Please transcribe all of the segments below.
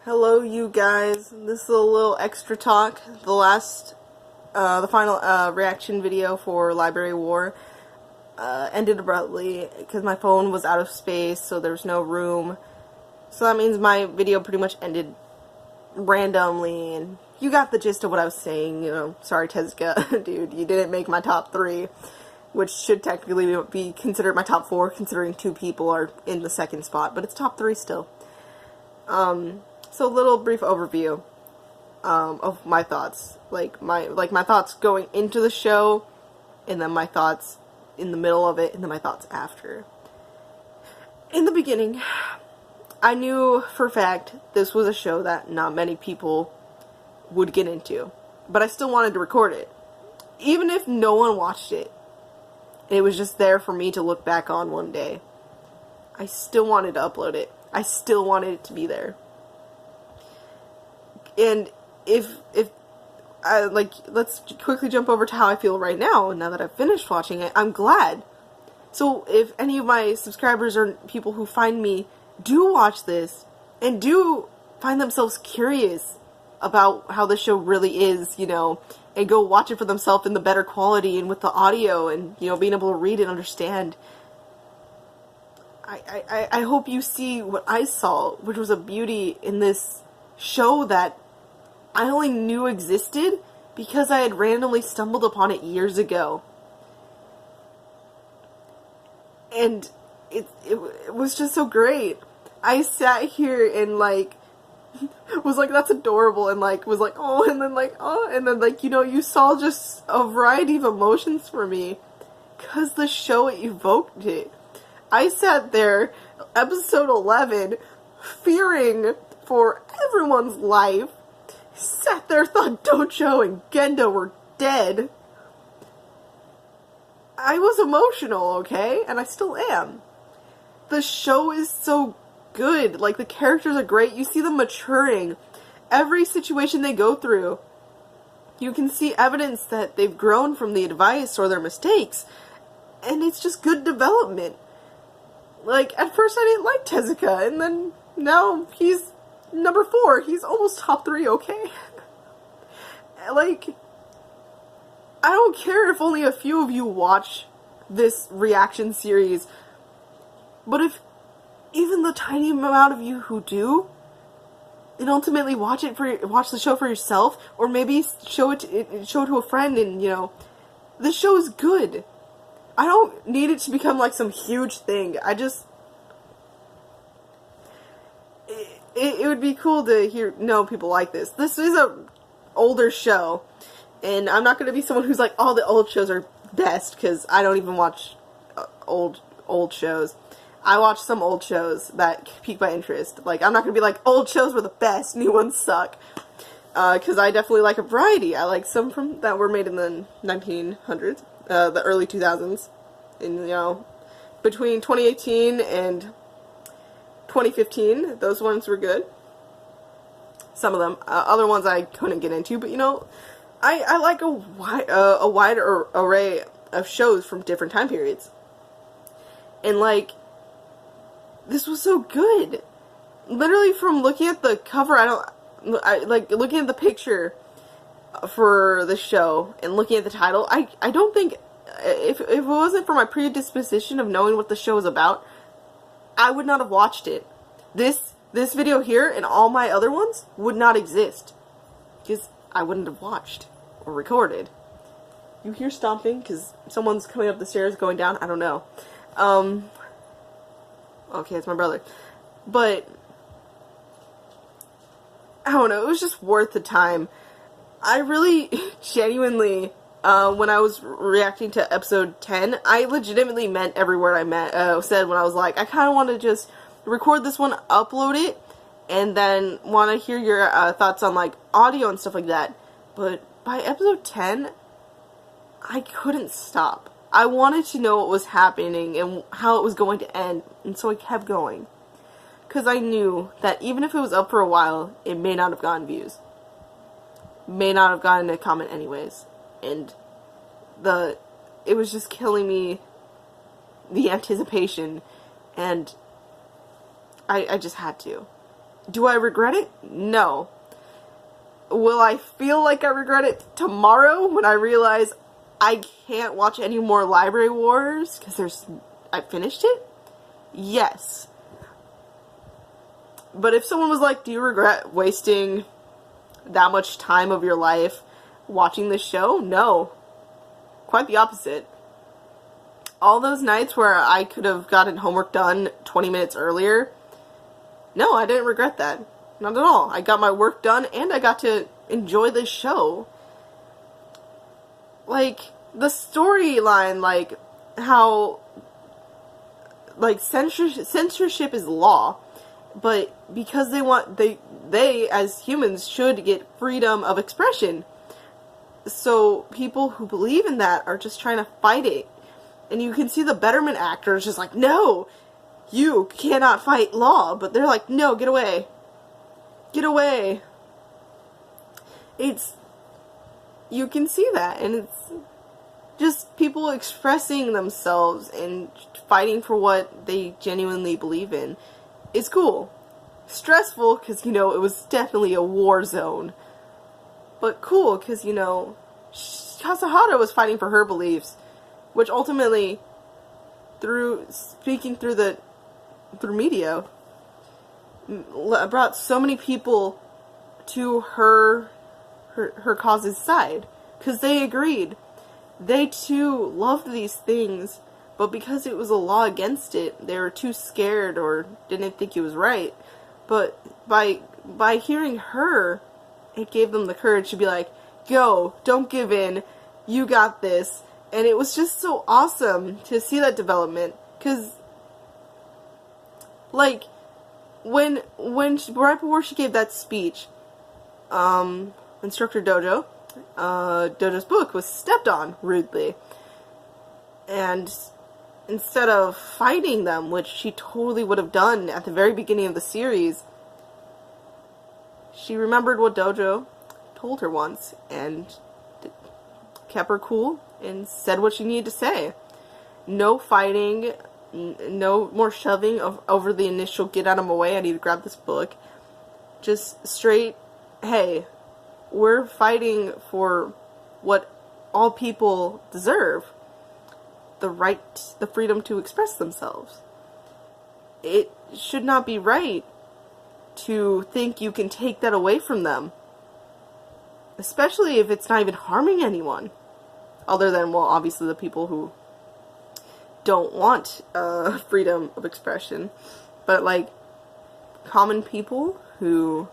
Hello, you guys. This is a little extra talk. The final reaction video for Library War ended abruptly because my phone was out of space, so there's no room. So that means my video pretty much ended randomly, and you got the gist of what I was saying. Sorry, Tezuka, dude, you didn't make my top 3, which should technically be considered my top 4, considering 2 people are in the second spot, but it's top 3 still. So a little brief overview of my thoughts, like my thoughts going into the show, and then my thoughts in the middle of it, and then my thoughts after. In the beginning, I knew for a fact this was a show that not many people would get into, but I still wanted to record it. Even if no one watched it, it was just there for me to look back on one day. I still wanted to upload it. I still wanted it to be there. And let's quickly jump over to how I feel right now that I've finished watching it. I'm glad. So if any of my subscribers or people who find me do watch this and do find themselves curious about how the show really is, and go watch it for themselves in the better quality and with the audio and, being able to read and understand, I hope you see what I saw, which was a beauty in this show that I only knew existed because I had randomly stumbled upon it years ago. And it was just so great. I sat here and was like, that's adorable, and was like, oh, and then oh, and then you saw just a variety of emotions for me because the show evoked it. I sat there, episode 11, fearing for everyone's life. Sat there, thought Dojo and Gendo were dead. I was emotional, okay? And I still am. The show is so good. The characters are great. You see them maturing. Every situation they go through, you can see evidence that they've grown from the advice or their mistakes. And it's just good development. At first I didn't like Tezuka, and then now he's number 4. He's almost top 3, okay? I don't care if only a few of you watch this reaction series, but if even the tiny amount of you who do, and ultimately watch the show for yourself, or maybe show it to a friend, and this show is good. I don't need it to become some huge thing. It would be cool to know people like this. This is a older show, and I'm not going to be someone who's all the old shows are best, because I don't even watch old shows. I watch some old shows that pique my interest. I'm not going to be old shows were the best, new ones suck, because I definitely like a variety. I like some that were made in the 1900s, the early 2000s, and between 2018 and 2015, those ones were good. Some of them. Other ones I couldn't get into, but I like a wide array of shows from different time periods. And this was so good. Literally from looking at the cover, looking at the picture for the show and looking at the title, I don't think, if it wasn't for my predisposition of knowing what the show is about, I would not have watched it. This video here and all my other ones would not exist, because I wouldn't have watched or recorded. You hear stomping because someone's coming up the stairs, going down. I don't know. Okay, it's my brother. But I don't know. It was just worth the time. I really genuinely, when I was reacting to episode 10, I legitimately meant every word I said when I was I kind of want to just record this one, upload it, and then want to hear your thoughts on audio and stuff like that. But by episode 10, I couldn't stop. I wanted to know what was happening and how it was going to end, and so I kept going. Because I knew that even if it was up for a while, it may not have gotten views. May not have gotten a comment anyways. And it was just killing me, the anticipation, and I just had to. Do I regret it? No. Will I feel like I regret it tomorrow when I realize I can't watch any more Library Wars because I finished it? Yes. But if someone was like, do you regret wasting that much time of your life watching this show? No. Quite the opposite. All those nights where I could have gotten homework done 20 minutes earlier, no, I didn't regret that. Not at all. I got my work done and I got to enjoy this show. Like, the storyline, like, how, like, censorship is law, but because they, as humans, should get freedom of expression. So, people who believe in that are just trying to fight it. And you can see the Betterment actors just like, no, you cannot fight law. But they're like, no, get away. Get away. You can see that, and it's just people expressing themselves and fighting for what they genuinely believe in. It's cool. Stressful, because, you know, it was definitely a war zone. But cool, because, you know, Kasahara was fighting for her beliefs, which ultimately, through media, brought so many people to her cause's side, because they agreed. They too loved these things, but because it was a law against it, they were too scared or didn't think it was right. But by hearing her, it gave them the courage to be like, go, don't give in, you got this. And it was just so awesome to see that development, because, like, right before she gave that speech, Instructor Dojo's book was stepped on rudely. And instead of fighting them, which she totally would have done at the very beginning of the series, she remembered what Dojo told her once and kept her cool and said what she needed to say. No fighting, no more shoving over the initial get out of my way, I need to grab this book. Just straight, hey, we're fighting for what all people deserve. The freedom to express themselves. It should not be right to think you can take that away from them. Especially if it's not even harming anyone. Other than, well, obviously the people who don't want freedom of expression. But, like, common people who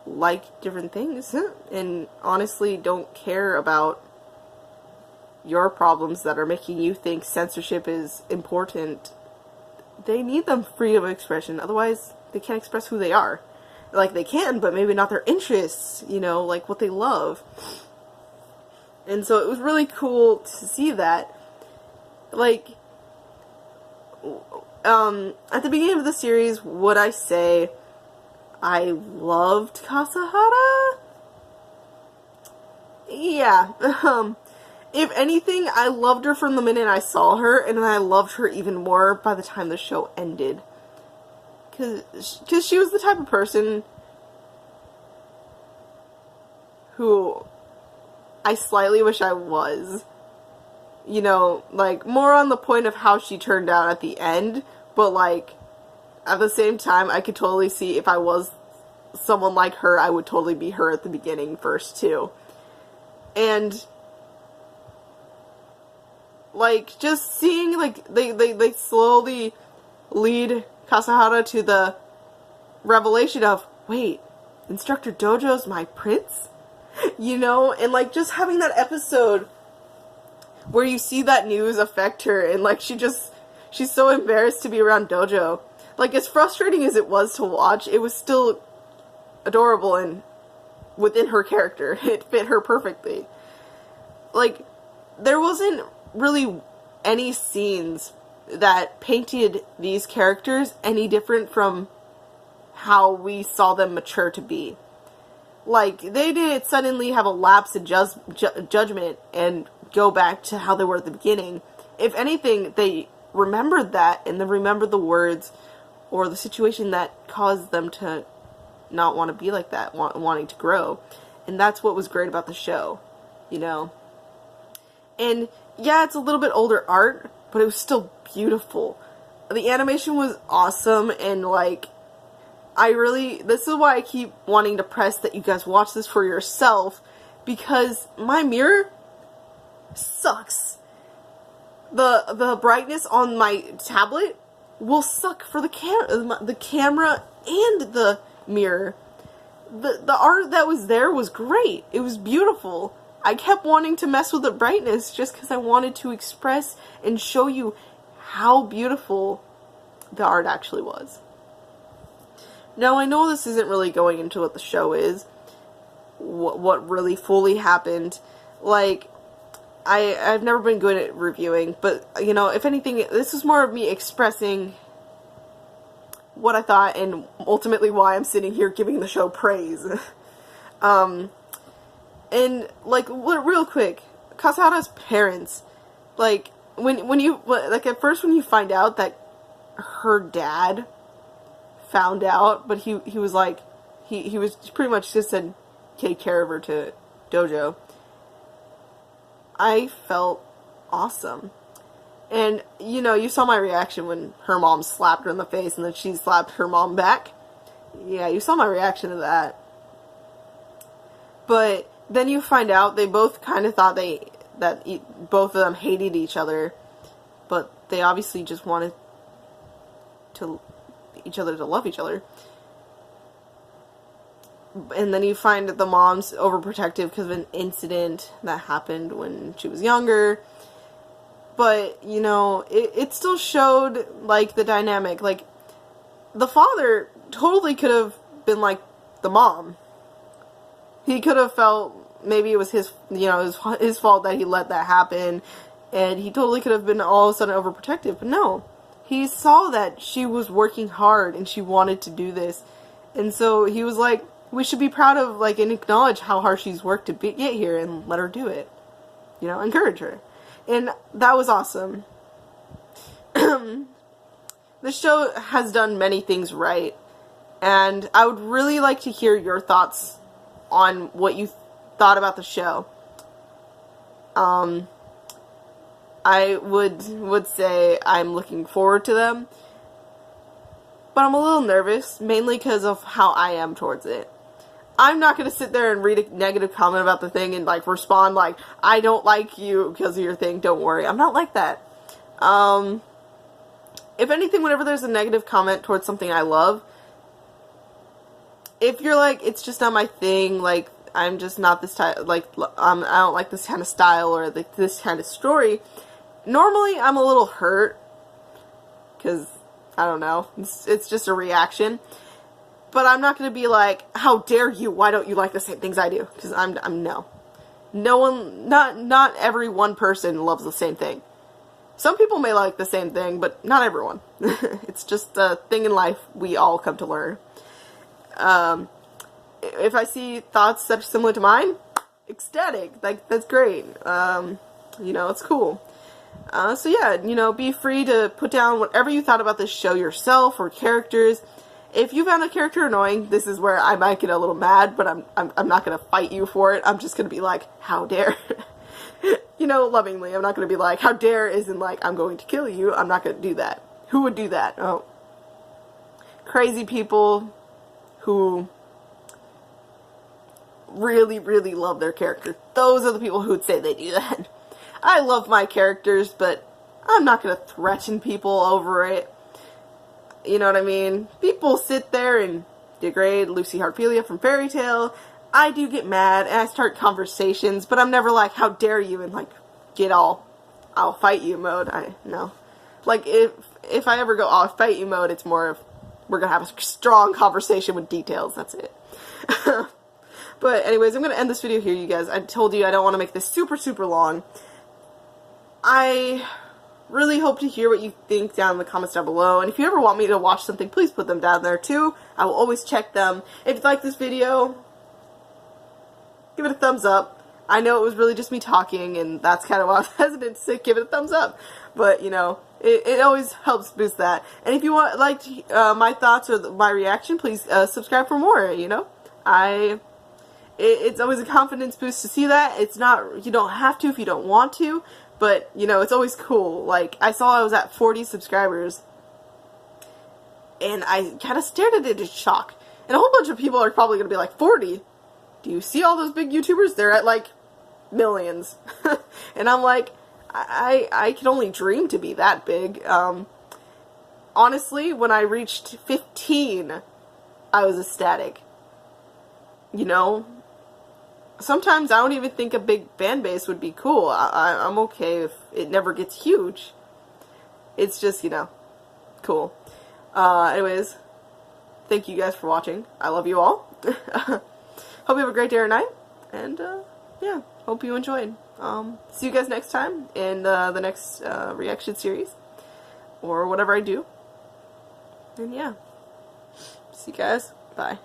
like different things and honestly don't care about your problems that are making you think censorship is important, they need them freedom of expression. Otherwise, they can't express who they are. Like, they can, but maybe not their interests, you know, like what they love. And so it was really cool to see that. Like, at the beginning of the series, would I say I loved Kasahara? Yeah. If anything, I loved her from the minute I saw her, and then I loved her even more by the time the show ended. Because she was the type of person who I slightly wish I was. You know, like, more on the point of how she turned out at the end, but, like, at the same time, I could totally see if I was someone like her, I would totally be her at the beginning first, too. And, like, just seeing, like, they slowly lead Kasahara to the revelation of, wait, Instructor Dojo's my prince? You know? And, like, just having that episode where you see that news affect her, and, like, she's so embarrassed to be around Dojo. Like, as frustrating as it was to watch, it was still adorable and within her character. It fit her perfectly. Like, there wasn't really any scenes that painted these characters any different from how we saw them mature to be. Like, they didn't suddenly have a lapse in judgment and go back to how they were at the beginning. If anything, they remembered that, and they remembered the words, or the situation that caused them to not want to be like that, wanting to grow. And that's what was great about the show, you know. And yeah, it's a little bit older art, but it was still beautiful. The animation was awesome, and like, this is why I keep wanting to press that you guys watch this for yourself, because my mirror sucks. The brightness on my tablet will suck for the camera and the mirror. The art that was there was great. It was beautiful. I kept wanting to mess with the brightness just because I wanted to express and show you how beautiful the art actually was. Now, I know this isn't really going into what the show is, what really fully happened. Like, I've never been good at reviewing, but, you know, if anything, this is more of me expressing what I thought and ultimately why I'm sitting here giving the show praise. And, like, real quick, Kasada's parents, like, at first when you find out that her dad found out, but he was like, he was pretty much just said, take care of her to Dojo, I felt awesome. And, you know, you saw my reaction when her mom slapped her in the face and then she slapped her mom back. Yeah, you saw my reaction to that. But then you find out they both kind of thought both of them hated each other, but they obviously just wanted each other to love each other. And then you find that the mom's overprotective because of an incident that happened when she was younger. But, you know, it still showed, like, the dynamic. Like, the father totally could have been like the mom. He could have felt maybe it was his fault that he let that happen. And he totally could have been all of a sudden overprotective. But no. He saw that she was working hard and she wanted to do this. And so he was like, we should be proud of, like, and acknowledge how hard she's worked to get here and let her do it. You know, encourage her. And that was awesome. The show has done many things right. And I would really like to hear your thoughts on what you thought about the show. I would say I'm looking forward to them. But I'm a little nervous, mainly because of how I am towards it. I'm not going to sit there and read a negative comment about the thing and, like, respond like, I don't like you because of your thing, don't worry. I'm not like that. If anything, whenever there's a negative comment towards something I love, if you're like, it's just not my thing, like, I'm just not this type, like, I don't like this kind of style or like, this kind of story, normally I'm a little hurt, because, I don't know, it's just a reaction. But I'm not going to be like, how dare you, why don't you like the same things I do? Because I'm no. No one, not every one person loves the same thing. Some people may like the same thing, but not everyone. It's just a thing in life we all come to learn. If I see thoughts that are similar to mine, ecstatic. Like, that's great. You know, it's cool. So yeah, you know, be free to put down whatever you thought about this show yourself or characters. If you found a character annoying, this is where I might get a little mad, but I'm not going to fight you for it. I'm just going to be like, how dare. You know, lovingly. I'm not going to be like, how dare isn't like, I'm going to kill you. I'm not going to do that. Who would do that? Oh. Crazy people who really, really love their character. Those are the people who would say they do that. I love my characters, but I'm not going to threaten people over it. You know what I mean? People sit there and degrade Lucy Harpelia from Fairy Tail. I do get mad and I start conversations, but I'm never like, how dare you, and like, get all, I'll fight you mode. No. Like, if I ever go, I'll fight you mode, it's more of, we're gonna have a strong conversation with details, that's it. But anyways, I'm gonna end this video here, you guys. I told you I don't want to make this super, super long. I really hope to hear what you think down in the comments down below. And if you ever want me to watch something, please put them down there too. I will always check them. If you like this video, give it a thumbs up. I know it was really just me talking, and that's kind of why I was hesitant to give it a thumbs up. But, you know, it always helps boost that. And if you want, like, my thoughts or my reaction, please subscribe for more, you know? It's always a confidence boost to see that. It's not, you don't have to if you don't want to, but, you know, it's always cool. Like, I saw I was at 40 subscribers, and I kind of stared at it in shock. And a whole bunch of people are probably going to be like, 40? Do you see all those big YouTubers? They're at, like, millions. And I'm like, I can only dream to be that big. Honestly, when I reached 15, I was ecstatic. You know? Sometimes I don't even think a big fan base would be cool. I'm okay if it never gets huge. It's just, you know, cool. Anyways, thank you guys for watching. I love you all. Hope you have a great day or night. And, yeah, hope you enjoyed. See you guys next time in the next reaction series. Or whatever I do. And, yeah. See you guys. Bye.